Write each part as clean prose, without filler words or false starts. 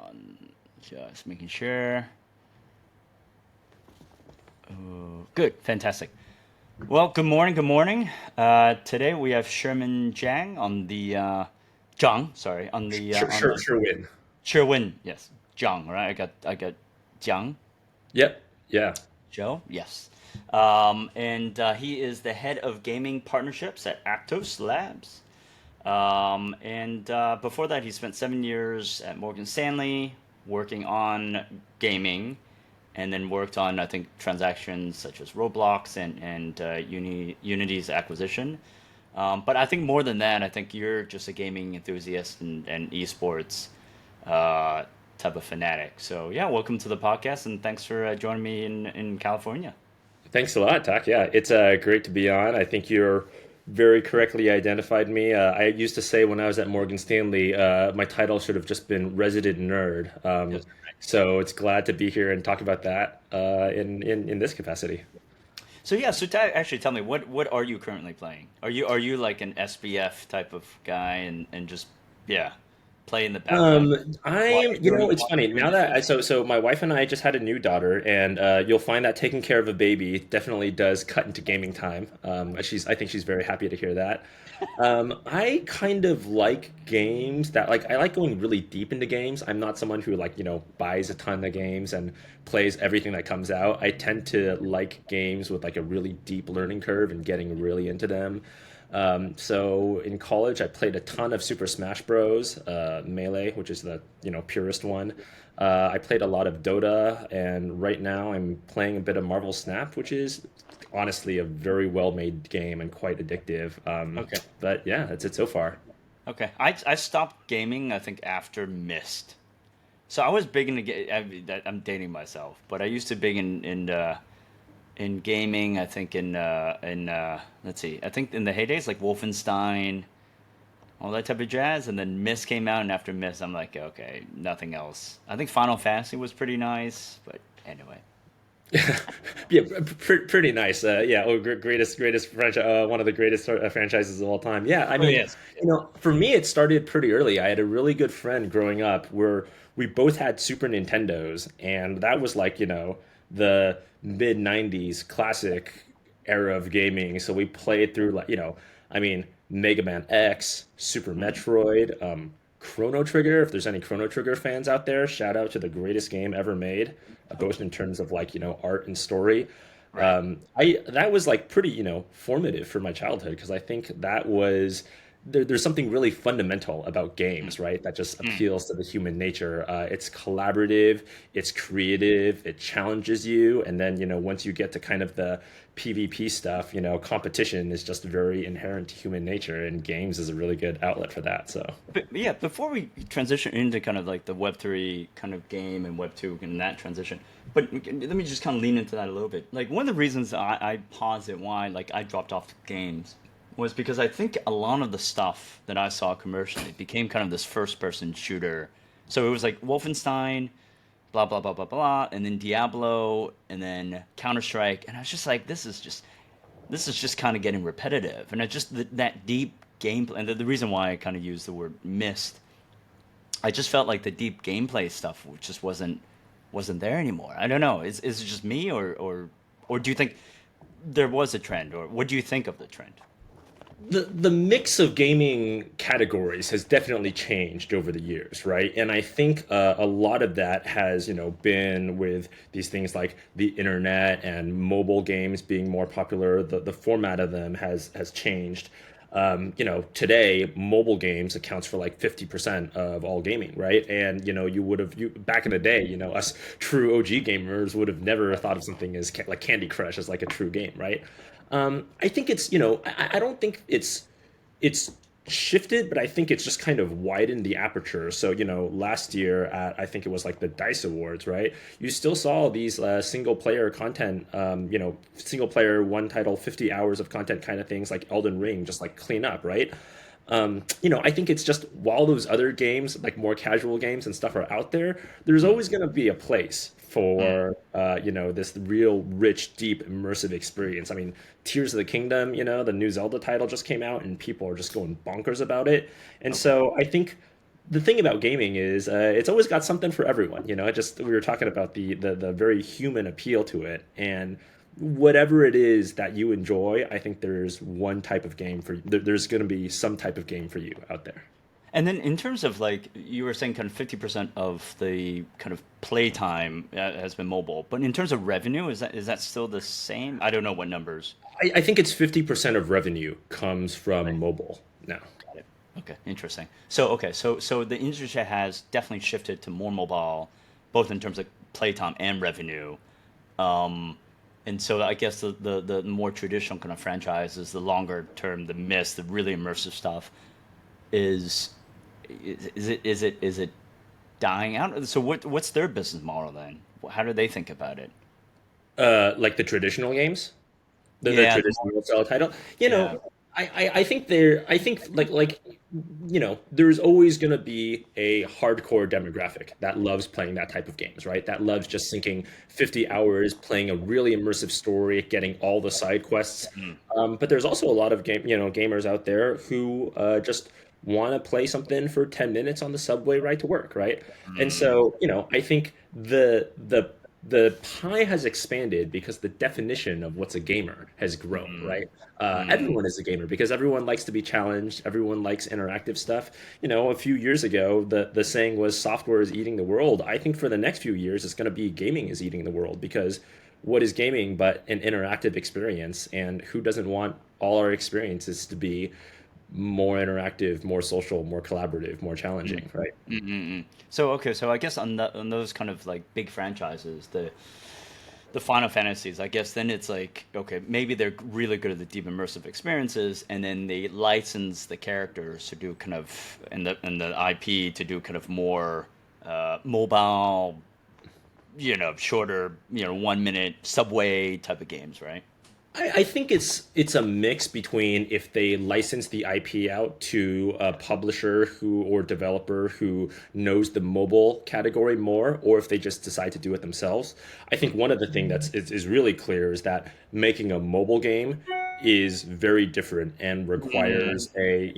on. Just making sure. Oh, good, fantastic. Well, good morning. Good morning. Today we have Sherman Jiang on the Jiang, sorry, on the Sure win. Sherwin. Yes, Jiang. Right. I got Jiang. Yep. Yeah. Joe. Yes. And he is the head of gaming partnerships at Aptos Labs. And before that, he spent 7 years at Morgan Stanley working on gaming, and then worked on, I think, transactions such as Roblox and Unity's acquisition. But I think more than that, I think you're just a gaming enthusiast and esports uh, type of fanatic. So yeah, welcome to the podcast, and thanks for joining me in California. Thanks a lot, Tak. Yeah, it's great to be on. I think you're very correctly identified me. I used to say when I was at Morgan Stanley, my title should have just been resident nerd. Yes. So it's glad to be here and talk about that in this capacity. So yeah, so actually tell me what are you currently playing? Are you like an SBF type of guy and just yeah, play in the background Um, while it's while funny you're doing now dishes? that so my wife and I just had a new daughter, and you'll find that taking care of a baby definitely does cut into gaming time. I think she's very happy to hear that. I kind of like games that like I like going really deep into games. I'm not someone who like, buys a ton of games and plays everything that comes out. I tend to like games with like a really deep learning curve and getting really into them. So in college, I played a ton of Super Smash Bros. Melee, which is the purest one. I played a lot of Dota, and right now I'm playing a bit of Marvel Snap, which is honestly a very well-made game and quite addictive. Okay. But yeah, that's it so far. Okay. I stopped gaming I think after Mist. So I was big into I'm dating myself, but I used to big in gaming. I think in let's see, I think in the heydays like Wolfenstein, all that type of jazz, and then Mist came out, and after Mist, I'm like, okay, nothing else. I think Final Fantasy was pretty nice, but anyway. Yeah, pretty nice. Yeah, greatest franchise, one of the greatest franchises of all time. Yeah, I Oh mean, yes. for me, it started pretty early. I had a really good friend growing up where we both had Super Nintendos, and that was like, the mid '90s classic era of gaming. So we played through like, I mean, Mega Man X, Super Mhm. Metroid, Chrono Trigger. If there's any Chrono Trigger fans out there, shout out to the greatest game ever made, both in terms of like, art and story. Right. I That was like pretty, formative for my childhood because I think that was there's something really fundamental about games, right? That just Mm. appeals to the human nature. It's collaborative, it's creative, it challenges you, and then once you get to kind of the PvP stuff, competition is just very inherent to human nature, and games is a really good outlet for that. So. But yeah, before we transition into kind of like the Web3 kind of game and Web2 and that transition, but let me just kind of lean into that a little bit. Like one of the reasons I paused it, why like I dropped off games, was because I think a lot of the stuff that I saw commercially became kind of this first person shooter. So it was like Wolfenstein, blah blah blah blah blah, and then Diablo, and then Counter Strike, and I was just like, this is just kind of getting repetitive, and it just that deep gameplay. And the reason why I kind of use the word missed, I just felt like the deep gameplay stuff just wasn't there anymore. I don't know. Is it just me, or do you think there was a trend, or what do you think of the trend? The mix of gaming categories has definitely changed over the years, right? And I think a lot of that has, been with these things like the internet and mobile games being more popular. The format of them has changed. Today mobile games accounts for like 50% of all gaming, right? And you would have you back in the day, us true OG gamers would have never thought of something as like Candy Crush as like a true game, right? I think it's, I don't think it's shifted, but I think it's just kind of widened the aperture. So, last year at I think it was like the Dice Awards, right? You still saw these single player content, single player one title, 50 hours of content kind of things like Elden Ring, just like clean up, right? I think it's just while those other games, like more casual games and stuff, are out there, there's Mm, always going to be a place mm. for this real rich, deep, immersive experience. I mean, Tears of the Kingdom, the new Zelda title just came out, and people are just going bonkers about it. And Okay. so I think the thing about gaming is it's always got something for everyone. You know, it just we were talking about the very human appeal to it, and whatever it is that you enjoy, I think there's one type of game for there's going to be some type of game for you out there. And then in terms of like you were saying, kind of 50% of the kind of playtime has been mobile, but in terms of revenue, is that still the same? I don't know what numbers. I think it's 50% of revenue comes from Right. mobile now. Got it. Okay, interesting. So the industry has definitely shifted to more mobile, both in terms of playtime and revenue. Um, and so I guess the more traditional kind of franchises, the longer term, the mist, the really immersive stuff is is it dying out? So what's their business model then? How do they think about it? Like the traditional games, the Yeah, traditional style title. You yeah. know, I think I think there's always going to be a hardcore demographic that loves playing that type of games, right? That loves just sinking 50 hours playing a really immersive story, getting all the side quests. Mm, But there's also a lot of gamers out there who just want to play something for 10 minutes on the subway ride to work, right? And mm, so, I think the pie has expanded because the definition of what's a gamer has grown, mm, right? mm. Everyone is a gamer because everyone likes to be challenged. Everyone likes interactive stuff. You know, a few years ago, the saying was software is eating the world. I think for the next few years, it's going to be gaming is eating the world because what is gaming but an interactive experience? And who doesn't want all our experiences to be more interactive, more social, more collaborative, more Mm, challenging, right? mm, mm, mm. So okay, so I guess on those kind of like big franchises, the Final Fantasies, I guess then it's like okay, maybe they're really good at the deep immersive experiences, and then they license the characters to do kind of and the IP to do kind of more mobile, shorter, 1 minute subway type of games, right? I think it's a mix between if they license the IP out to a publisher who or developer who knows the mobile category more, or if they just decide to do it themselves. I think one of the things is really clear is that making a mobile game is very different and Mm, requires a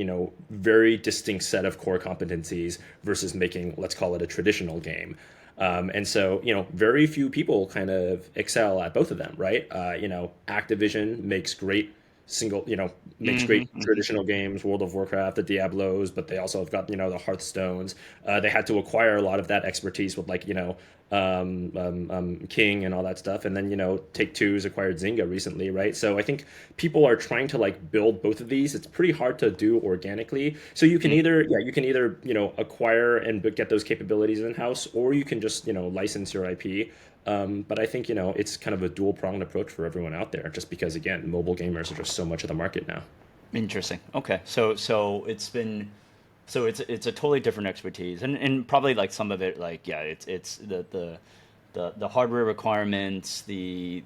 very distinct set of core competencies versus making, let's call it, a traditional game. And so, very few people kind of excel at both of them, right? Activision makes great single, makes hmm great hmm traditional games, World of Warcraft, the Diablos, but they also have got, the Hearthstones. They had to acquire a lot of that expertise with like, King and all that stuff. And then, Take Two's acquired Zynga recently, right? So I think people are trying to like build both of these. It's pretty hard to do organically. So you can either, yeah, you can either, acquire and get those capabilities in house, or you can just, license your IP. But I think, it's kind of a dual pronged approach for everyone out there, just because, again, mobile gamers are just so much of the market now. Interesting. Okay, so it's a totally different expertise, and probably like some of it, like yeah, it's the hardware requirements, the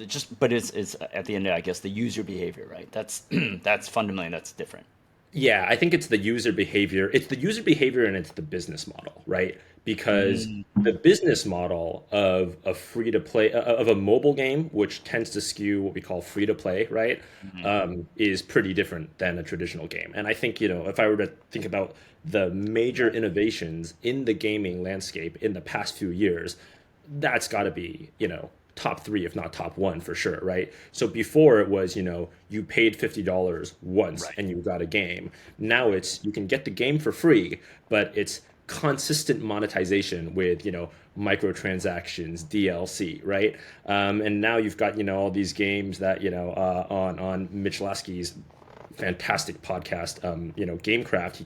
just, but it's at the end, I guess, the user behavior, right? That's that's fundamentally that's different. Yeah, I think it's the user behavior. It's the user behavior and it's the business model, right? Because Mm, the business model of a free to play of a mobile game, which tends to skew what we call free to play, right, mhm. is pretty different than a traditional game. And I think, if I were to think about the major innovations in the gaming landscape in the past few years, that's got to be, top three, if not top one for sure, right? So before it was, you paid $50 once Right. and you got a game. Now it's you can get the game for free, but it's consistent monetization with, microtransactions, DLC, right? And now you've got, all these games that, on Mitch Lasky's fantastic podcast, Gamecraft, he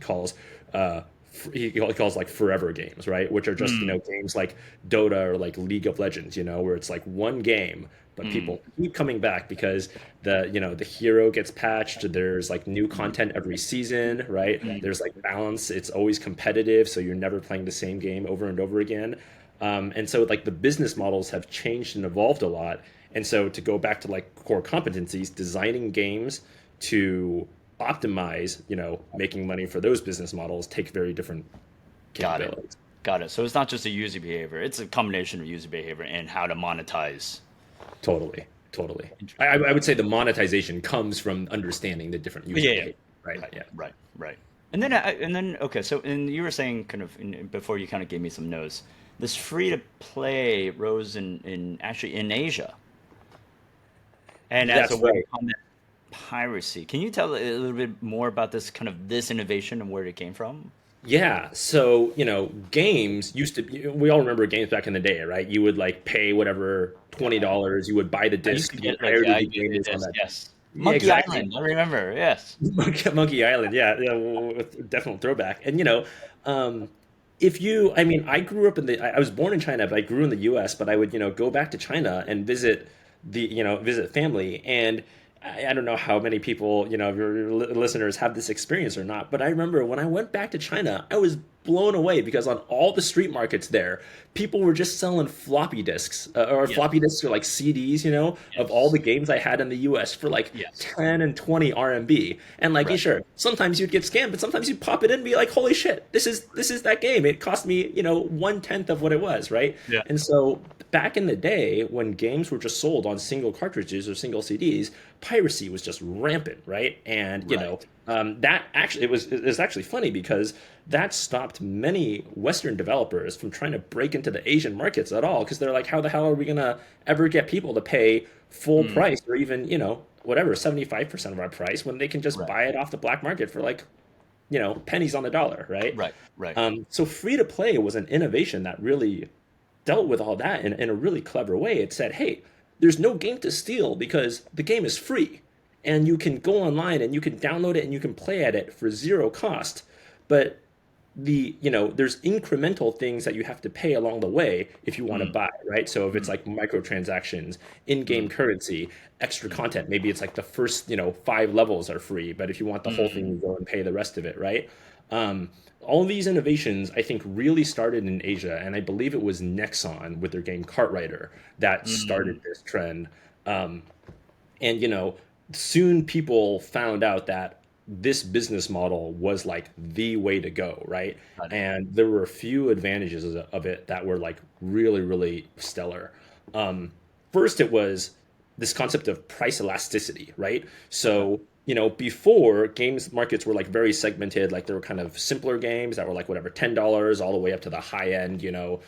calls like forever games, right? Which are just, Mm, games like Dota or like League of Legends, where it's like one game, but mm, people keep coming back because the hero gets patched. There's like new content every season, right? mm. There's like balance. It's always competitive, so you're never playing the same game over and over again. And so like the business models have changed and evolved a lot. And so to go back to like core competencies, designing games to optimize, making money for those business models take very different Got it. capabilities. Got it. So it's not just a user behavior; it's a combination of user behavior and how to monetize. Totally, totally. I, Interesting. I would say the monetization comes from understanding the different user Yeah, yeah. behavior, right? Right, Yeah. right, right. and then okay, so and you were saying kind of before you kind of gave me some notes. This free to play rose in actually in Asia, and as a That's way to right. combat piracy. Can you tell a little bit more about this kind of this innovation and where it came from? Yeah, so games used to be, we all remember games back in the day, right? You would like pay whatever Yeah. $20, you would buy the I used disc, to the get like entirety yeah, of I the did game it was on this that. yes. Yeah, Monkey exactly. Island, I remember. Yes. Monkey Island, yeah, yeah, definitely throwback. And um, if you, I mean, I grew up in I was born in China, but I grew in the U.S. But I would, go back to China and visit visit family. And I don't know how many people, of your listeners have this experience or not. But I remember when I went back to China, I was blown away because on all the street markets there, people were just selling floppy disks, or floppy Yes. disks or like CDs, of all the Yes. games I had in the US for like Yes. 10 and 20 RMB. And like, yeah, Right. sure, sometimes you'd get scammed, but sometimes you'd pop it in and be like, holy shit, this is that game. It cost me, 1/10 of what it was, right? Yeah. And so back in the day when games were just sold on single cartridges or single CDs, piracy was just rampant, right? And Right. that actually it was actually funny because that stopped many Western developers from trying to break into the Asian markets at all because they're like, how the hell are we gonna ever get people to pay full Mm, price or even whatever 75% of our price when they can just right. buy it off the black market for like pennies on the dollar, right? Right. Right. So free to play was an innovation that really dealt with all that in a really clever way. It said, hey, there's no game to steal because the game is free. And you can go online and you can download it and you can play at it for zero cost. But there's incremental things that you have to pay along the way if you want to Mm, buy, right? So if it's mm, like microtransactions, in-game mm, currency, extra mm, content, maybe it's like the first, 5 levels are free, but if you want the whole thing, mm, you go and pay the rest of it, right? Um, all these innovations, I think, really started in Asia, and I believe it was Nexon with their game Cartrider that started mm. this trend. Um, and soon people found out that this business model was like the way to go, right? Got it. And there were a few advantages of it that were like really, really stellar. um, First, it was this concept of price elasticity, right? Okay. So before, games markets were like very segmented. Like there were kind of simpler games that were like whatever $10 all the way up to the high end,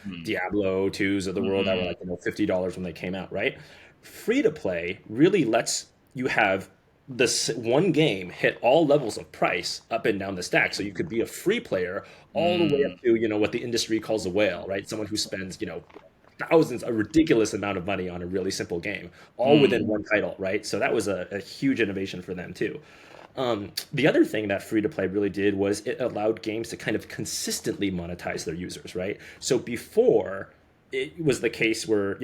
Mm, Diablo 2s of the world that were mm, like $50 when they came out, right? Free to play really lets you have this one game hit all levels of price up and down the stack. So you could be a free player all the way up mm, to, what the industry calls a whale, right? Someone who spends, thousands, a ridiculous amount of money on a really simple game, all within mm, one title, right? So that was a huge innovation for them too. The other thing that free to play really did was it allowed games to kind of consistently monetize their users, right? So before, it was the case where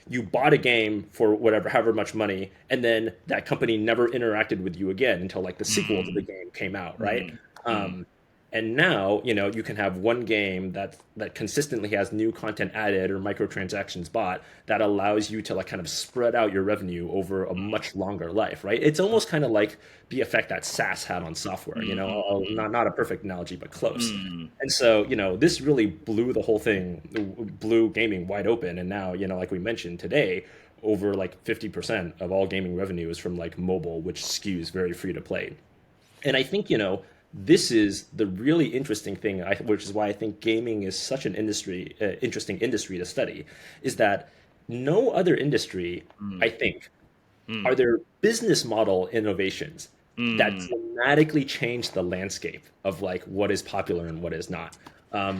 you bought a game for whatever however much money, and then that company never interacted with you again until like the sequel to the mm, game came out, right? mm, mm, um, and now you can have one game that consistently has new content added or microtransactions bought that allows you to like kind of spread out your revenue over a much longer life, right? It's almost kind of like the effect that SaaS had on software, mm, not a perfect analogy but close. mm. And so, this really blew the whole thing, blew gaming wide open. And now, like we mentioned today, over like 50% of all gaming revenue is from like mobile, which skews very free to play. And I think, this is the really interesting thing, which is why I think gaming is such an interesting industry to study, is that no other industry, I Mm, think, are mm, there business model innovations that mm. dramatically change the landscape of like what is popular and what is not.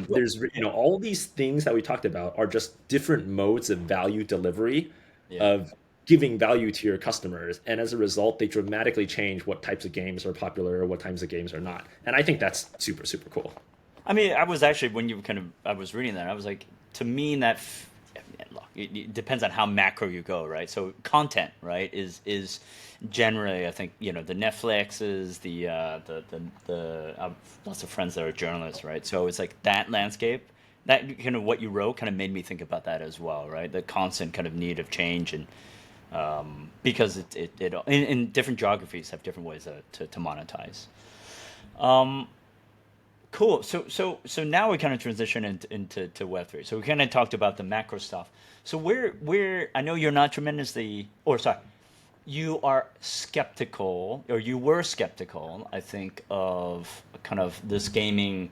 Well, There's yeah, all these things that we talked about are just different modes of value delivery, yeah. of giving value to your customers, and as a result they dramatically change what types of games are popular or what types of games are not. And I think that's super, super cool. I mean, I was actually when you kind of I was reading that, I was like, to me that look, it depends on how macro you go, right? So content, right, is generally, I think, the Netflixes, the I have lots of friends that are journalists, right? So it's like that landscape, that kind of what you wrote kind of made me think about that as well, right? The constant kind of need of change and because it in different geographies have different ways to monetize. Um, Cool. So now we kind of transition into Web3. So we kind of talked about the macro stuff. So where I know you're not tremendously, or sorry, you are skeptical, or you were skeptical, I think, of kind of this gaming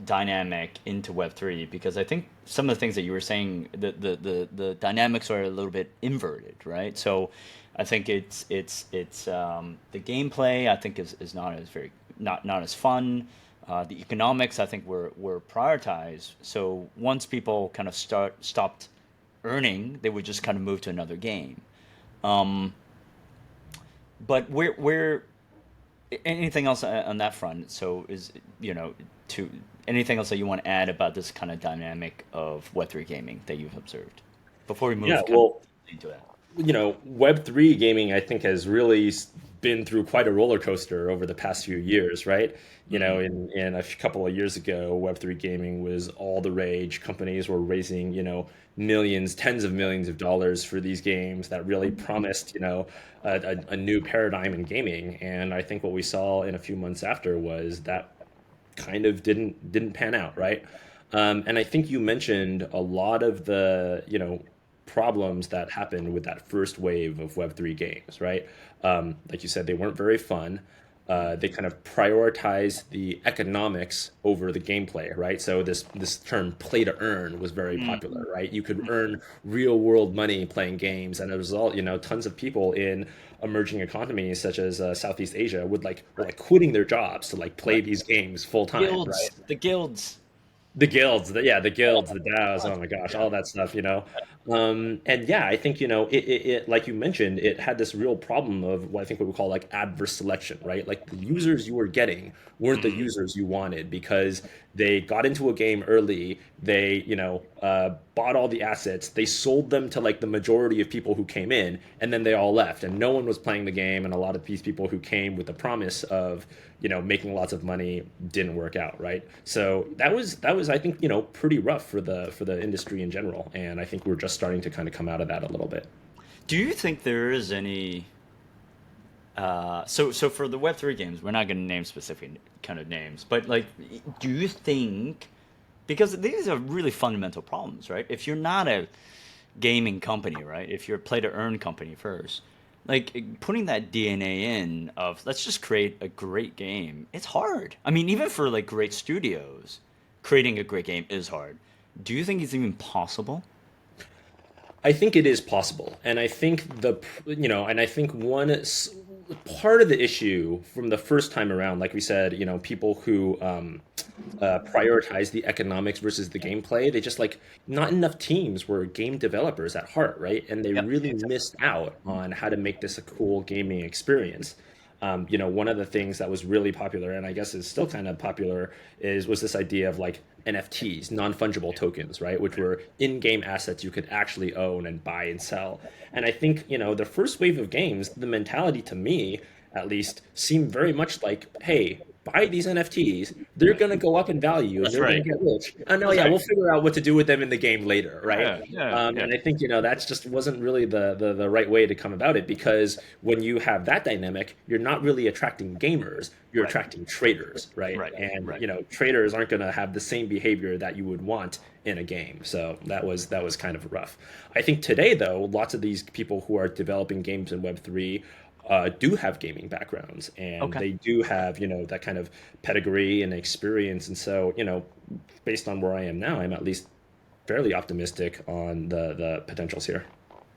dynamic into Web3, because I think some of the things that you were saying, the dynamics are a little bit inverted, right? So I think it's the gameplay I think is not as very not as fun. The economics I think were prioritized. So once people kind of stopped earning, they would just kind of move to another game. Um, but we're anything else on that front? So is to anything else that you want to add about this kind of dynamic of Web3 gaming that you've observed before we Yeah, move kind of well, into that? Web3 gaming, I think, has really been through quite a roller coaster over the past few years, right? Mm, In a couple of years ago, Web3 gaming was all the rage. Companies were raising, millions, tens of millions of dollars for these games that really promised, a new paradigm in gaming. And I think what we saw in a few months after was that kind of didn't pan out, right? And I think you mentioned a lot of the problems that happened with that first wave of Web3 games, right? Like you said, they weren't very fun. They kind of prioritize the economics over the gameplay, right? So this term "play to earn" was very mm, popular, right? You could earn real world money playing games, and as a result, tons of people in emerging economies such as Southeast Asia were like quitting their jobs to like play right. these games full time, right? The guilds. The guilds, the Oh guilds, the my DAOs, God. oh my gosh, Yeah. all that stuff, and yeah, I think, like you mentioned, it had this real problem of what I think what we call like adverse selection, right? Like the users you were getting weren't the Mm, users you wanted because they got into a game early, they, bought all the assets, they sold them to like the majority of people who came in, and then they all left, and no one was playing the game, and a lot of these people who came with the promise of making lots of money didn't work out, right? So that was I think pretty rough for the industry in general, and I think we're just starting to kind of come out of that a little bit. do you think there is any so for the Web3 games, we're not going to name specific kind of names, but like, do you think, because these are really fundamental problems, right? If you're not a gaming company, right? If you're a play to earn company first, like putting that DNA in of let's just create a great game, it's hard. I mean, even for like great studios, creating a great game is hard. Do you think it's even possible? I think it is possible, and I think and I think part of the issue from the first time around, like we said, people who prioritize the economics versus the gameplay, they just like not enough teams were game developers at heart, right? And they Yep, really exactly. missed out on how to make this a cool gaming experience. One of the things that was really popular, and I guess is still kind of popular, was this idea of like NFTs, non-fungible tokens, right? Which were in-game assets you could actually own and buy and sell. And I think, the first wave of games, the mentality to me, at least, seemed very much like, hey, buy these NFTs, they're gonna go up in value and That's they're gonna right. get rich. And no, That's yeah, right. we'll figure out what to do with them in the game later, right? Yeah, yeah, yeah. And I think that's just wasn't really the right way to come about it because when you have that dynamic, you're not really attracting gamers, you're Right, attracting traders, right? right, And right. traders aren't going to have the same behavior that you would want in a game. So that was kind of rough. I think today though, lots of these people who are developing games in Web3 do have gaming backgrounds and Okay. they do have that kind of pedigree and experience. And so based on where I am now, I'm at least fairly optimistic on the potentials here.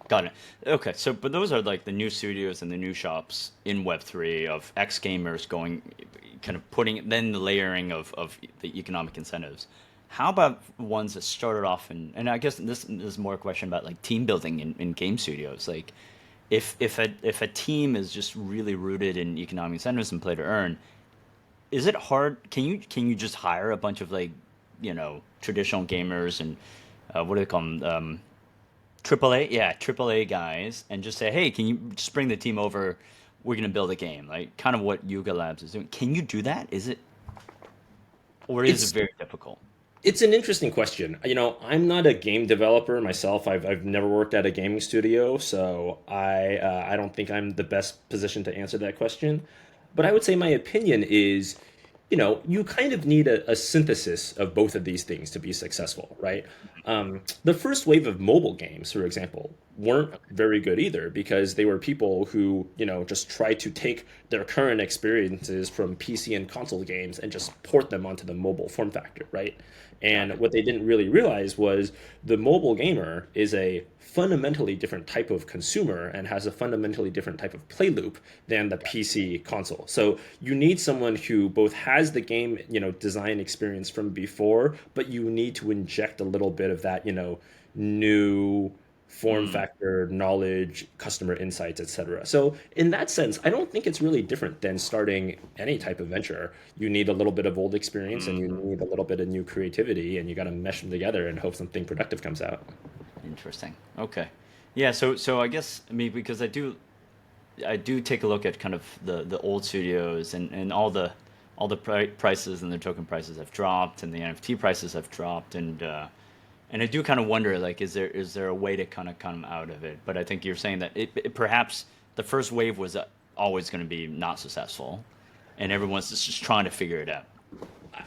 Got it. Okay, so but those are like the new studios and the new shops in Web3 of ex gamers going, kind of putting then the layering of the economic incentives. How about ones that started off and I guess this is more a question about like team building in game studios. Like if a team is just really rooted in economic incentives and play to earn, is it hard? Can you just hire a bunch of like, traditional gamers and what do they call them? Triple A, yeah, Triple A guys, and just say, hey, can you just bring the team over? We're gonna build a game, like kind of what Yuga Labs is doing. Can you do that? Is it, or is it It's very difficult? It's an interesting question. I'm not a game developer myself. I've never worked at a gaming studio, so I don't think I'm the best position to answer that question. But I would say my opinion is you kind of need a synthesis of both of these things to be successful, right? The first wave of mobile games, for example, weren't very good either because they were people who, just tried to take their current experiences from PC and console games and just port them onto the mobile form factor, right? Got And it. what they didn't really realize was the mobile gamer is a fundamentally different type of consumer and has a fundamentally different type of play loop than the PC console. So you need someone who both has the game, design experience from before, but you need to inject a little bit of that, new form Mm, factor, knowledge, customer insights, etc. So in that sense, I don't think it's really different than starting any type of venture. You need a little bit of old experience and you mhm. need a little bit of new creativity, and you got to mesh them together and hope something productive comes out. Interesting. Okay. Yeah, so I guess I mean because I do take a look at kind of the old studios and all the prices and the token prices have dropped and the NFT prices have dropped and I do kind of wonder like is there a way to kind of come out of it? But I think you're saying that it perhaps the first wave was always going to be not successful and everyone's just trying to figure it out.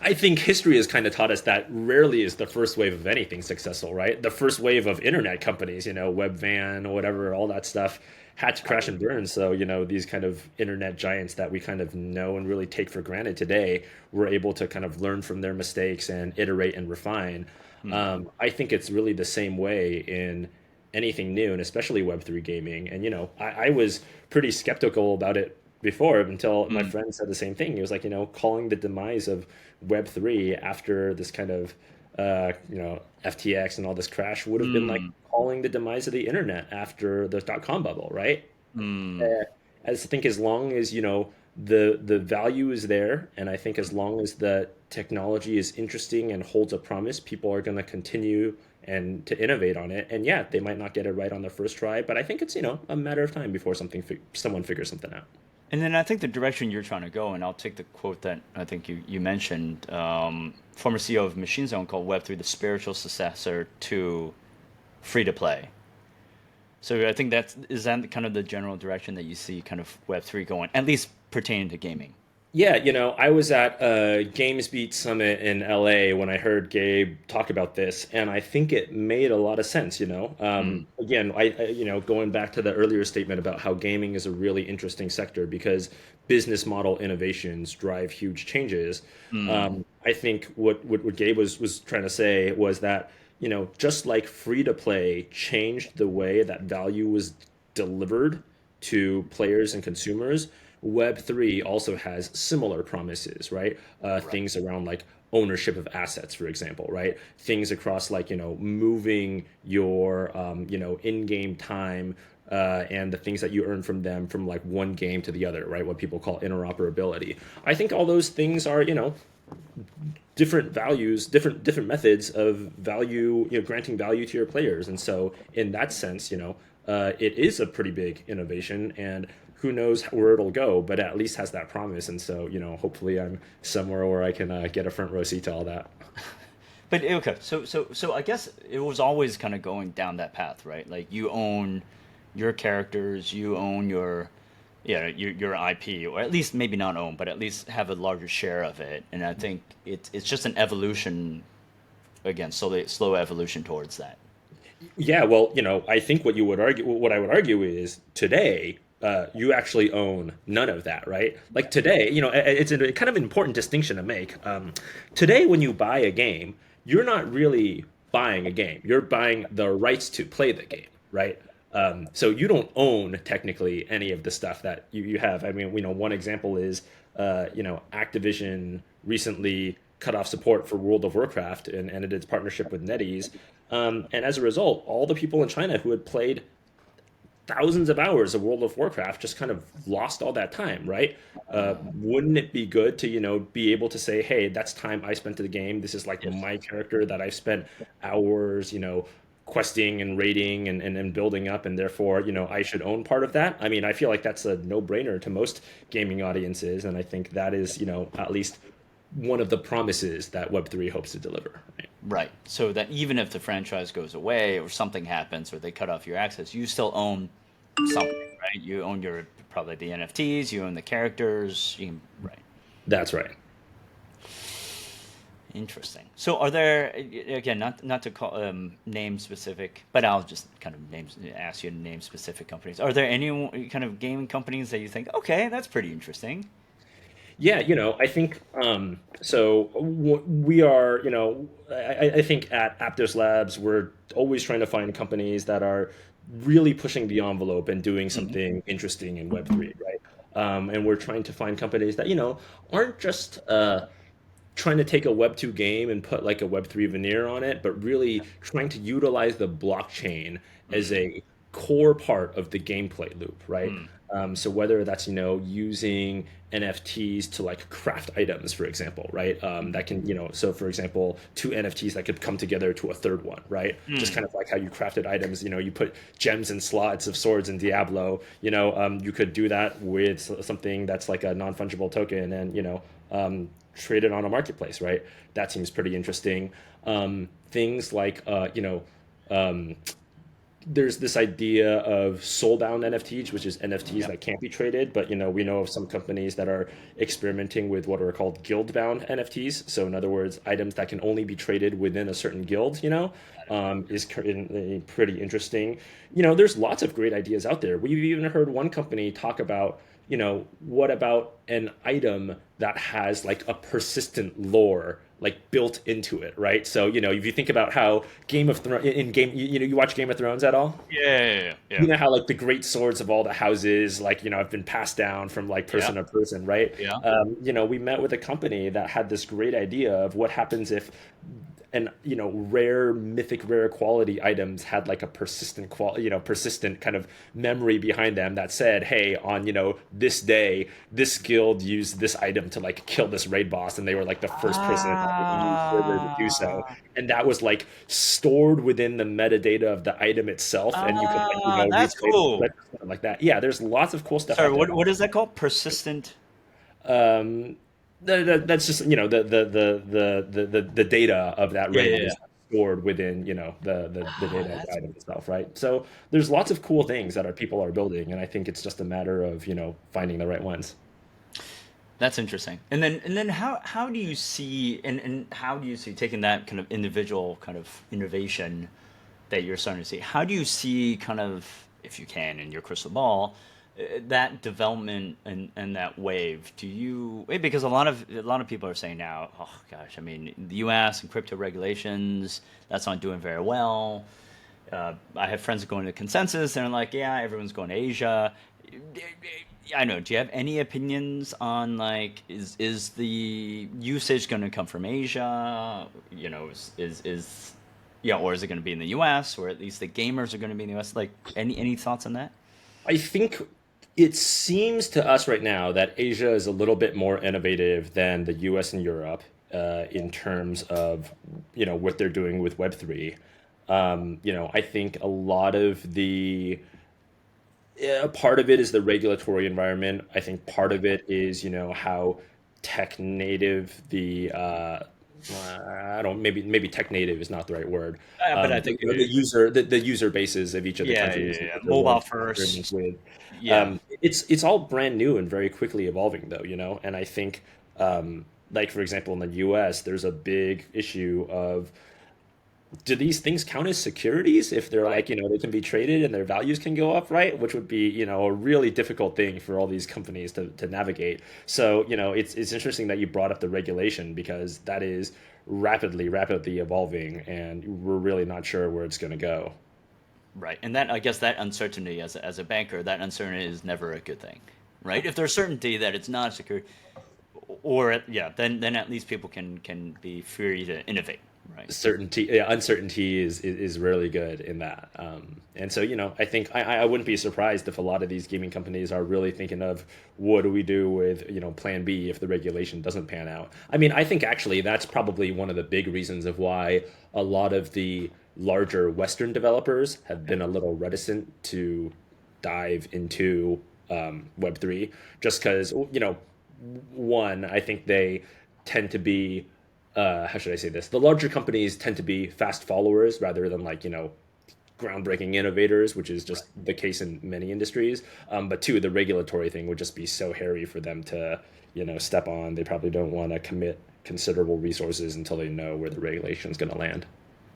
I think history has kind of taught us that rarely is the first wave of anything successful, right? The first wave of internet companies, Webvan, whatever, all that stuff had to crash and burn. So, these kind of internet giants that we kind of know and really take for granted today were able to kind of learn from their mistakes and iterate and refine. Hmm. I think it's really the same way in anything new, and especially Web3 gaming. And, I was pretty skeptical about it before until my Hmm. friend said the same thing. He was like, calling the demise of Web3 after this kind of, FTX and all this crash would have been like Hmm. calling the demise of the internet after the dot-com bubble, right? Hmm. Uh, I think as long as, the value is there, and I think as long as the technology is interesting and holds a promise, people are going to continue and to innovate on it. And yeah, they might not get it right on their first try, but I think it's, a matter of time before someone figures something out. And then I think the direction you're trying to go, and I'll take the quote that I think you mentioned, former CEO of Machine Zone called Web3 the spiritual successor to free to play. So I think is that kind of the general direction that you see kind of Web3 going, at least pertaining to gaming. Yeah, I was at a Games Beat Summit in LA when I heard Gabe talk about this, and I think it made a lot of sense. Mm, Again, going back to the earlier statement about how gaming is a really interesting sector because business model innovations drive huge changes. mm, I think what Gabe was trying to say was that, just like free to play changed the way that value was delivered to players and consumers, Web3 also has similar promises, right? right. Things around like ownership of assets, for example, right? Things across like, moving your, in-game time and the things that you earn from them from like one game to the other, right? What people call interoperability. I think all those things are, different values, different methods of value, granting value to your players. And so, in that sense, it is a pretty big innovation, and who knows where it'll go, but at least has that promise. And so, hopefully, I'm somewhere where I can get a front row seat to all that. But okay, so I guess it was always kind of going down that path, right? Like you own your characters, you own your IP, or at least maybe not own, but at least have a larger share of it. And I think it's just an evolution again, slow evolution towards that. Yeah, well, I think what I would argue is today, you actually own none of that, right? Like today, it's a kind of important distinction to make. Today, when you buy a game, you're not really buying a game. You're buying the rights to play the game, right? So you don't own technically any of the stuff that you have. I mean, one example is, Activision recently cut off support for World of Warcraft and ended its partnership with NetEase. And as a result, all the people in China who had played thousands of hours of World of Warcraft just kind of lost all that time, right? Wouldn't it be good to, be able to say, hey, that's time I spent to the game. This is like Yes. my character that I've spent hours, questing and raiding and building up, and therefore, I should own part of that. I mean, I feel like that's a no-brainer to most gaming audiences, and I think that is, at least one of the promises that Web3 hopes to deliver. Right? Right. So that even if the franchise goes away or something happens or they cut off your access, you still own something, right? You own your probably the NFTs, you own the characters, right. That's right. Interesting. So, are there again, not to call name specific, but I'll just kind of ask you to name specific companies. Are there any kind of gaming companies that you think, okay, that's pretty interesting? Yeah, I think we are, I think at Aptos Labs, we're always trying to find companies that are really pushing the envelope and doing Hmm. something interesting in Web3, right? And we're trying to find companies that, aren't just trying to take a Web2 game and put like a Web3 veneer on it, but really trying to utilize the blockchain as Mm. a core part of the gameplay loop, right? Mm. So whether that's, using NFTs to like craft items, for example, right? That can, so for example, two NFTs that could come together to a third one, right? Just Mm. kind of like how you crafted items, you put gems and slots of swords in Diablo, you could do that with something that's like a non-fungible token and, traded on a marketplace, right? That seems pretty interesting. Things like, there's this idea of soul-bound NFTs, which is NFTs Yep. that can't be traded, but we know of some companies that are experimenting with what are called guild-bound NFTs. So in other words, items that can only be traded within a certain guild, is pretty interesting. There's lots of great ideas out there. We've even heard one company talk about, what about an item that has like a persistent lore like built into it, right? So, if you think about how Game of Thrones in game, you watch Game of Thrones at all? Yeah, yeah, yeah, yeah. You know how like the great swords of all the houses, like, have been passed down from like Yeah, person to person, right? yeah. We met with a company that had this great idea of what happens if and rare mythic rare quality items had like a persistent persistent kind of memory behind them that said, hey, on this day this guild used this item to like kill this raid boss, and they were like the first person in the EU server to do so, Ah, and that was like stored within the metadata of the item itself, and you could like that's replay cool. something like that. Yeah, there's lots of cool stuff Sorry, out there. what is that called? Persistent. um, that's just the data of that Yeah, yeah, raid yeah. is stored within the Ah, data of the that's item itself, right? So there's lots of cool things that our people are building, and I think it's just a matter of finding the right ones. That's interesting. And then how do you see and how do you see taking that kind of individual kind of innovation that you're starting to see? How do you see kind of, if you can, in your crystal ball, that development and that wave? Do you because a lot of people are saying now, oh gosh, I mean, the U.S. and crypto regulations, that's not doing very well. I have friends going to consensus, and they're like, yeah, everyone's going to Asia. I know. Do you have any opinions on like is the usage going to come from Asia? Is yeah, or is it going to be in the U.S. or at least the gamers are going to be in the U.S.? Like any thoughts on that? I think it seems to us right now that Asia is a little bit more innovative than the US and Europe in terms of what they're doing with Web3. I think a lot of the part of it is the regulatory environment. I think part of it is how tech native I don't maybe tech native is not the right word. But I But, think the user bases of each of the yeah, yeah, countries yeah, yeah. that they're willing Mobile to experiment first. with. Yeah. It's all brand new and very quickly evolving though, and I think like for example in the US there's a big issue of, do these things count as securities if they're Right. like they can be traded and their values can go up, right? Which would be a really difficult thing for all these companies to navigate. So it's interesting that you brought up the regulation, because that is rapidly evolving, and we're really not sure where it's going to go. Right. And that I guess that uncertainty as a banker, that uncertainty is never a good thing. Right? If there's certainty that it's not secure, or yeah, then at least people can be free to innovate. Right. Certainty, yeah, uncertainty is really good in that. And so I think I wouldn't be surprised if a lot of these gaming companies are really thinking of, what do we do with plan B if the regulation doesn't pan out. I mean, I think actually that's probably one of the big reasons of why a lot of the larger Western developers have been a little reticent to dive into Web3, just because one, I think they tend to be, how should I say this? The larger companies tend to be fast followers rather than like, groundbreaking innovators, which is just Right. the case in many industries. But two, the regulatory thing would just be so hairy for them to, step on. They probably don't want to considerable resources until they know where the regulation is going to land.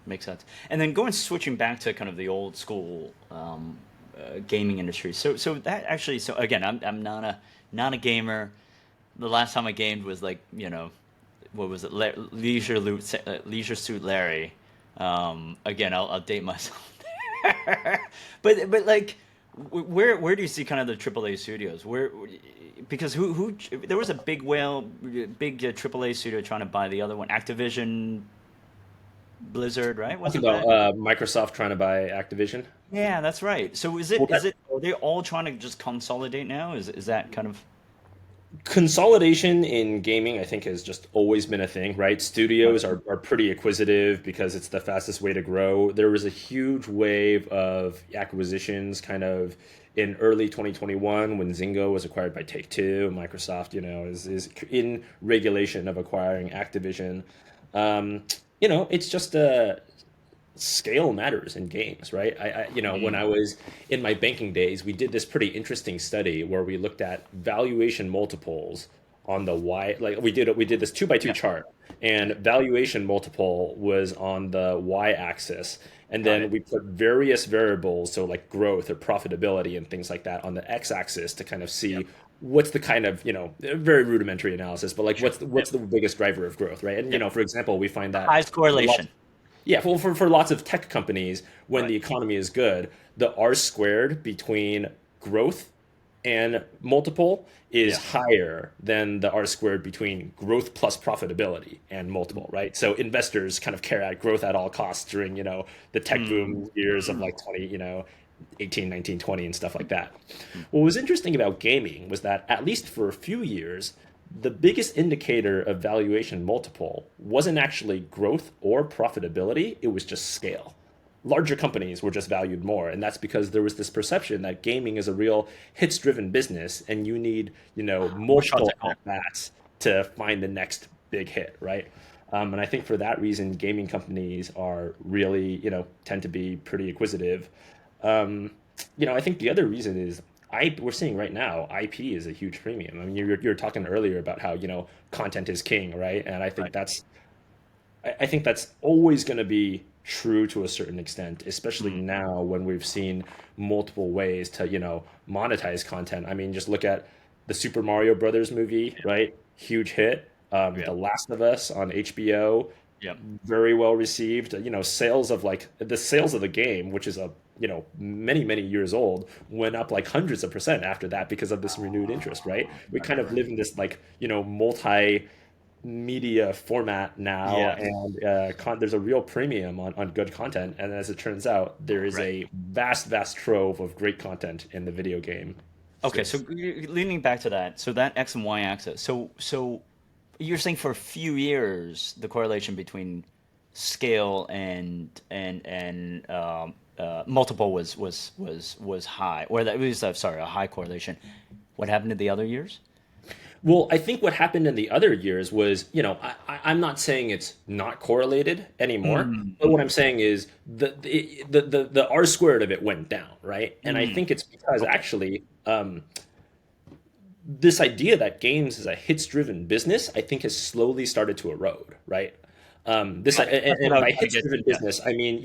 Makes sense. And then going switching back to kind of the old school gaming industry. So that actually, so again, I'm not a gamer. The last time I gamed was like, what was it? Leisure Suit Larry. Again, I'll date myself there. But like, where do you see kind of the AAA studios? Because who there was a big AAA studio trying to buy the other one, Activision Blizzard, right? Talking Wasn't about that? Microsoft trying to buy Activision. Yeah, that's right. So Well, are they all trying to just consolidate now? Is that kind of consolidation in gaming, I think, has just always been a thing, right? right? Studios are pretty acquisitive because it's the fastest way to grow. There was a huge wave of acquisitions kind of in early 2021 when Zynga was acquired by Take-Two. Microsoft, is in regulation of acquiring Activision. Um, it's just scale matters in games, right? When Mm, I was in my banking days, we did this pretty interesting study where we looked at valuation multiples on the Y, like we did this two by two yeah, chart, and valuation multiple was on the Y axis, and got then it. we put various variables, so like growth or profitability and things like that, on the X axis to kind of Yep, see what's the kind of very rudimentary analysis, but like sure. what's Yep, the biggest driver of growth, right? And yep. for example, we find The that highest for lots correlation, yeah, well, for lots of tech companies, when right? the economy is good, the R squared between growth and multiple is Yeah. higher than the R squared between growth plus profitability and multiple, right? So investors kind of carry out growth at all costs during, the tech Mm, boom years of mm, like 20, 18, 19, 20, and stuff like that. mm. What was interesting about gaming was that, at least for a few years, the biggest indicator of valuation multiple wasn't actually growth or profitability, it was just scale. Larger companies were just valued more, and that's because there was this perception that gaming is a real hits driven business and you need, Much multiple content, at right? bats to find the next big hit, right? And I think for that reason, gaming companies are really, tend to be pretty acquisitive. um, I think the other reason is we're seeing right now IP is a huge premium. I mean, you're talking earlier about how content is king, right? And Right. I think that's always going to be true to a certain extent, especially Mm, now when we've seen multiple ways to monetize content. I mean, just look at the Super Mario Brothers movie, yeah. right? Huge hit. Yeah. The Last of Us on HBO, Yeah. very well received. Sales of the game, which is a many years old, went up like hundreds of percent after that because of this renewed interest. Right? We Right. kind Right. of Right. live in this like multi media format now, Yes. and there's a real premium on good content. And as it turns out, there is Right. a vast trove of great content in the video game Okay. So space. leaning back to that, so that X and Y axis. So you're saying for a few years the correlation between scale and multiple was high, or that was sorry, a high correlation. What happened in the other years? Well, I think what happened in the other years was, I'm not saying it's not correlated anymore, Mm, but what I'm saying is the R squared of it went down, right? And I mm. think it's because Okay. actually this idea that games is a hits driven business, I think has slowly started to erode, right? Got it. That's what I And was by trying to hits get to. driven Yes. business, I mean,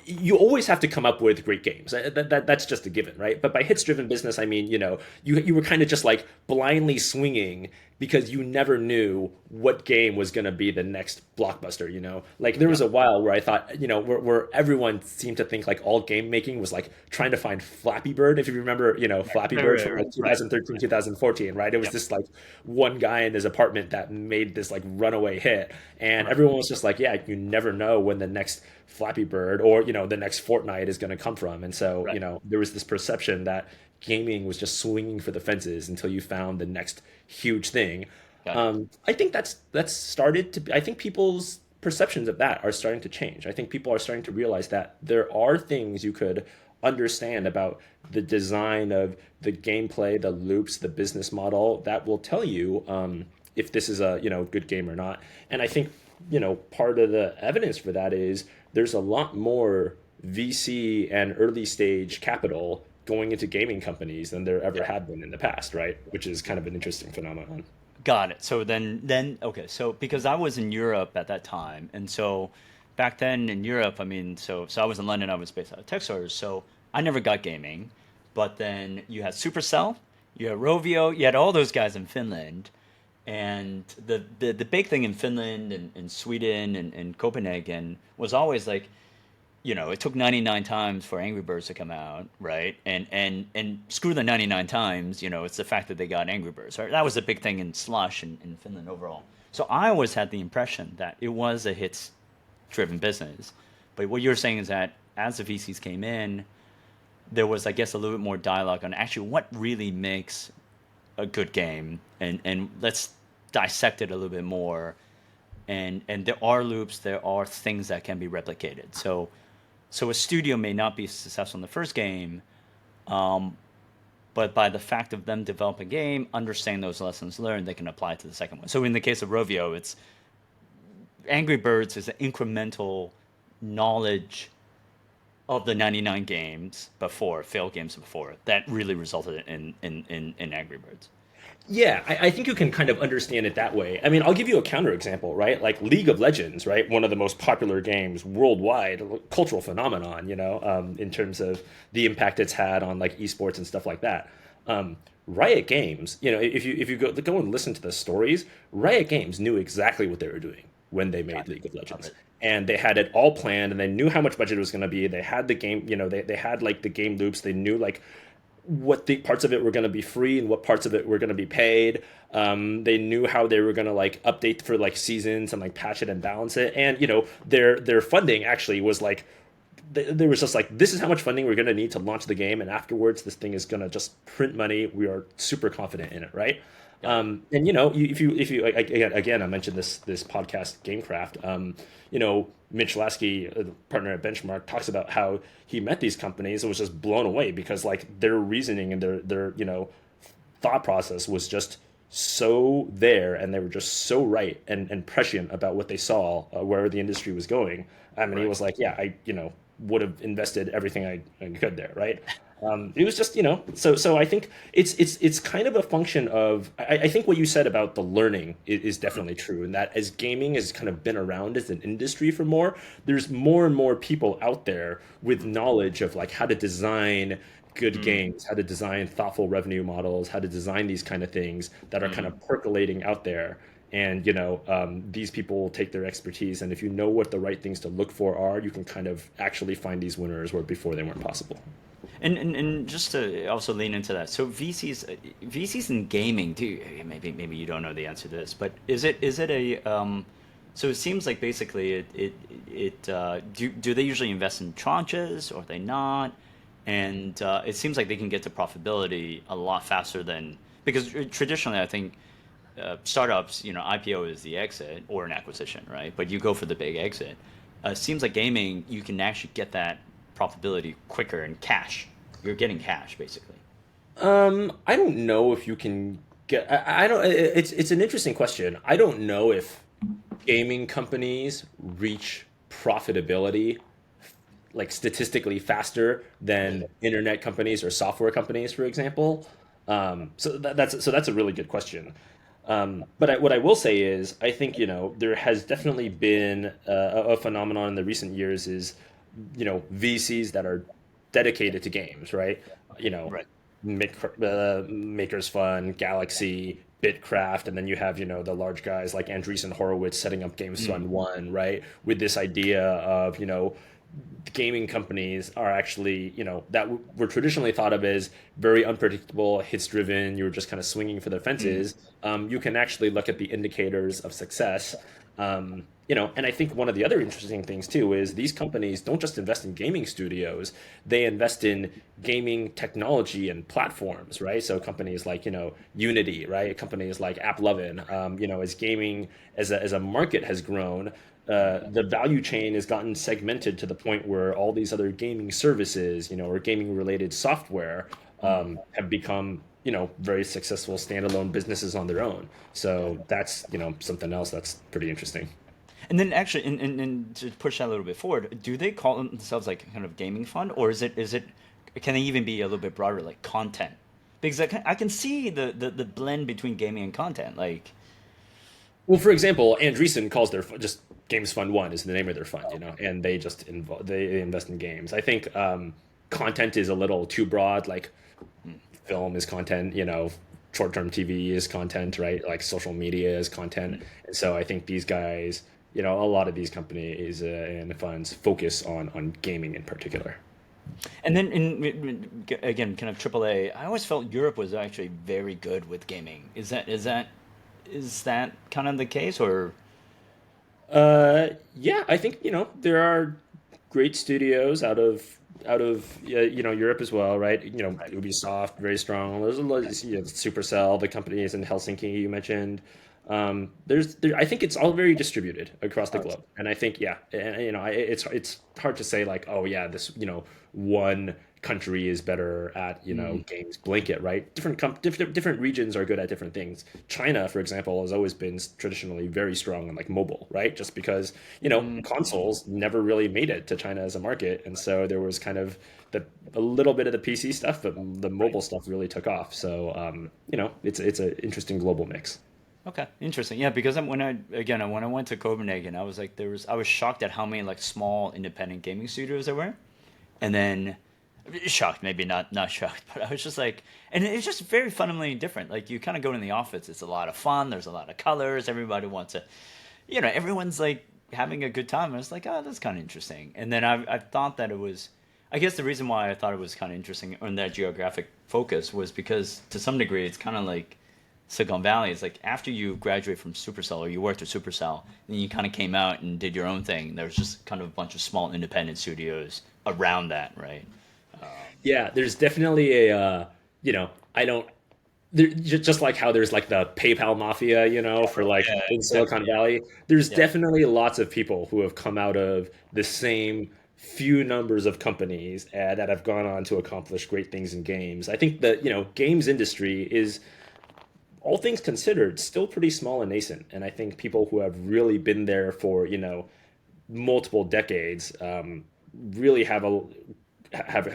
you always have to come up with great games. That's just a given, right? But by hits driven business, I mean, you were kind of just like blindly swinging because you never knew what game was going to be the next blockbuster. Like there Yeah. was a while where I thought, where everyone seemed to think like all game making was like trying to find Flappy Bird. If you remember, Right. Flappy Right. Bird Right. from Right. like Right. 2013, Right. 2014, right? It was Yep. this like one guy in his apartment that made this like runaway hit, and Right. everyone was just like, yeah, you never know when the next Flappy Bird or the next Fortnite is going to come from. And so Right. there was this perception that gaming was just swinging for the fences until you found the next huge thing. Got it. I think that's started to be, I think people's perceptions of that are starting to change. I think people are starting to realize that there are things you could understand about the design of the gameplay, the loops, the business model that will tell you if this is a good game or not. And I think part of the evidence for that is there's a lot more VC and early stage capital going into gaming companies than there ever Yeah. had been in the past, right? Which is kind of an interesting phenomenon. Got it. So then okay. So because I was in Europe at that time, and so back then in Europe, I mean, so I was in London. I was based out of Texas, so I never got gaming. But then you had Supercell, you had Rovio, you had all those guys in Finland, and the big thing in Finland and Sweden and Copenhagen was always like, it took 99 times for Angry Birds to come out, right? And screw the 99 times, it's the fact that they got Angry Birds, right? That was a big thing in Slush in Finland overall. So I always had the impression that it was a hits driven business. But what you're saying is that as the VCs came in, there was, I guess, a little bit more dialogue on actually what really makes a good game, and let's dissect it a little bit more. And there are loops, there are things that can be replicated. So a studio may not be successful in the first game, but by the fact of them developing a game, understanding those lessons learned, they can apply it to the second one. So in the case of Rovio, it's Angry Birds is an incremental knowledge of the 99 games before, failed games before, that really resulted in Angry Birds. Yeah, I think you can kind of understand it that way. I mean, I'll give you a counterexample, right? Like League of Legends, right? One of the most popular games worldwide, cultural phenomenon, in terms of the impact it's had on like esports and stuff like that. Riot Games, if you go and listen to the stories, Riot Games knew exactly what they were doing when they Got made it. League of Got Legends. it. And they had it all planned and they knew how much budget it was going to be. They had the game, they had like the game loops. They knew like what the parts of it were going to be free and what parts of it were going to be paid. They knew how they were going to like update for like seasons and like patch it and balance it. And their funding actually was like there was just like this is how much funding we're going to need to launch the game, and afterwards this thing is going to just print money. We are super confident in it, right? Got it. And if you again I mentioned this podcast Gamecraft. Mitch Lasky, the partner at Benchmark, talks about how he met these companies and was just blown away because like their reasoning and their thought process was just so there, and they were just so right and prescient about what they saw, where the industry was going. I mean, he Right. was like, yeah, I would have invested everything I could there, right? It was just so I think it's kind of a function of I think what you said about the learning is definitely true, and that as gaming has kind of been around as an industry for more, there's more and more people out there with knowledge of like how to design good Mm, games, how to design thoughtful revenue models, how to design these kind of things that are kind mm. of percolating out there. And these people take their expertise, and if you know what the right things to look for are, you can kind of actually find these winners where before they weren't possible. And just to also lean into that, so VCs in gaming, do maybe you don't know the answer to this, but is it a so it seems like basically do they usually invest in tranches or they not? And it seems like they can get to profitability a lot faster than because traditionally I think startups, IPO is the exit or an acquisition, right? But you go for the big exit. Seems like gaming, you can actually get that profitability quicker and cash. You're getting cash basically. I don't know if you can get. I don't. It's an interesting question. I don't know if gaming companies reach profitability like statistically faster than internet companies or software companies, for example. So that's a really good question. But what I will say is, I think there has definitely been a phenomenon in the recent years is VCs that are dedicated to games, right? You know, Right. Makers Fund, Galaxy, Bitcraft, and then you have the large guys like Andreessen Horowitz setting up Games Mm, Fund One, right? With this idea of gaming companies are actually, that were traditionally thought of as very unpredictable, hits driven. You're just kind of swinging for the mm, fences. You can actually look at the indicators of success. And I think one of the other interesting things too is these companies don't just invest in gaming studios; they invest in gaming technology and platforms, right? So companies like Unity, right? Companies like AppLovin, as gaming as a market has grown, the value chain has gotten segmented to the point where all these other gaming services, or gaming related software, mm. have become, very successful standalone businesses on their own. Got So it. that's, something else that's pretty interesting. And then actually, and to push that a little bit forward, do they call themselves like kind of gaming fund, or is it can they even be a little bit broader, like content? because I can see the blend between gaming and content. Like, Well, for example, Andreessen calls their just Games Fund One is the name of their fund, and they just they invest in games. I think content is a little too broad. Like film is content, short-term TV is content, right? Like social media is content, and so I think these guys, a lot of these companies and funds focus on gaming in particular. and then again, kind of AAA. I always felt Europe was actually very good with gaming. Is that kind of the case, or Yeah, I think there are great studios out of Europe as well, right? right? Ubisoft very strong. There's a lot, Supercell, the companies in Helsinki you mentioned. I think it's all very distributed across the Oh, it's globe, and I think yeah, and, it's hard to say like, oh yeah, this one country is better at mm, games blanket, right? Different regions are good at different things. China, for example, has always been traditionally very strong on like mobile, right? Just because consoles never really made it to China as a market, and so there was kind of a little bit of the PC stuff, but the right. mobile stuff really took off. So it's an interesting global mix. Okay, interesting. Yeah, because when I went to Copenhagen, I was shocked at how many like small independent gaming studios there were, and then shocked, maybe not shocked, but I was just like, and it's just very fundamentally different. Like you kind of go in the office, it's a lot of fun. There's a lot of colors. Everybody wants to, everyone's like having a good time. I was like, oh, that's kind of interesting. And then I thought that it was, I guess the reason why I thought it was kind of interesting on that geographic focus was because to some degree it's kind of like Silicon Valley. It's like after you graduate from Supercell or you worked at Supercell, and you kind of came out and did your own thing. There was just kind of a bunch of small independent studios around that, right? Yeah, there's definitely I don't just like how there's like the PayPal mafia, for like Yeah, in exactly. Silicon Valley, there's Yeah. definitely lots of people who have come out of the same few numbers of companies that have gone on to accomplish great things in games. I think that, games industry is, all things considered, still pretty small and nascent. And I think people who have really been there for, multiple decades really have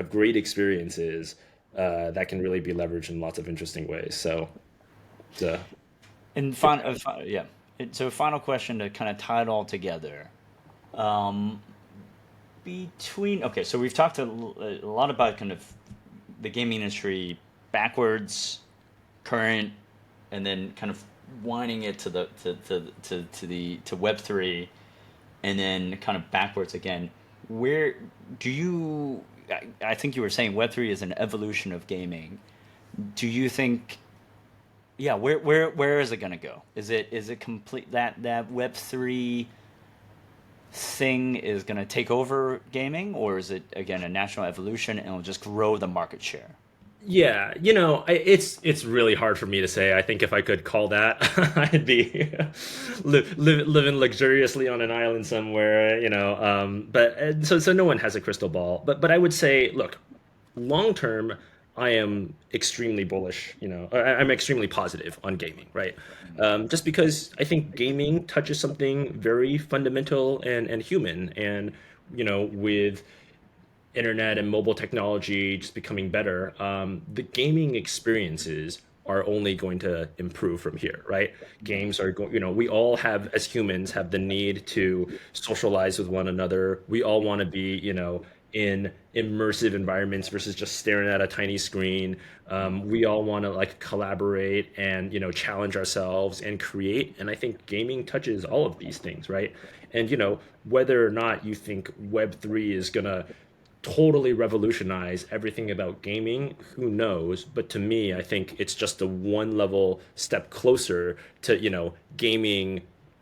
great experiences that can really be leveraged in lots of interesting ways. So it's a And good final, yeah. So, final question to kind of tie it all together. Um, okay, so we've talked a lot about kind of the gaming industry backwards, current, and then kind of winding it to Web3, and then kind of backwards again. Where do you? I think you were saying Web3 is an evolution of gaming. Do you think? Yeah, where is it gonna go? Is it complete that Web3 thing is gonna take over gaming, or is it again a natural evolution and it'll just grow the market share? Yeah, it's really hard for me to say. I think if I could call that, I'd be living luxuriously on an island somewhere, But so no one has a crystal ball. But I would say, look, long term, I am extremely bullish. I'm extremely positive on gaming, right? Just because I think gaming touches something very fundamental and human, and with internet and mobile technology just becoming better, the gaming experiences are only going to improve from here, right? Games are going, we all have, as humans, have the need to socialize with one another. We all want to be, in immersive environments versus just staring at a tiny screen. We all want to like collaborate and, challenge ourselves and create. And I think gaming touches all of these things, right? And, whether or not you think Web3 is going to totally revolutionize everything about gaming, who knows? But to me, I think it's just a one level step closer to, gaming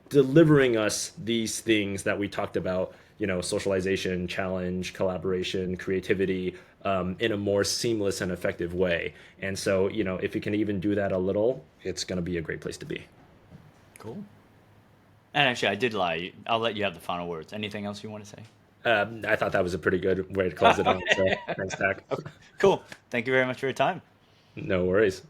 delivering us these things that we talked about, socialization, challenge, collaboration, creativity, in a more seamless and effective way. And so, if you can even do that a little, it's going to be a great place to be. Cool. And actually, I did lie. I'll let you have the final words. Anything else you want to say? I thought that was a pretty good way to close it on. So thanks, Tack. Okay, cool. Thank you very much for your time. No worries.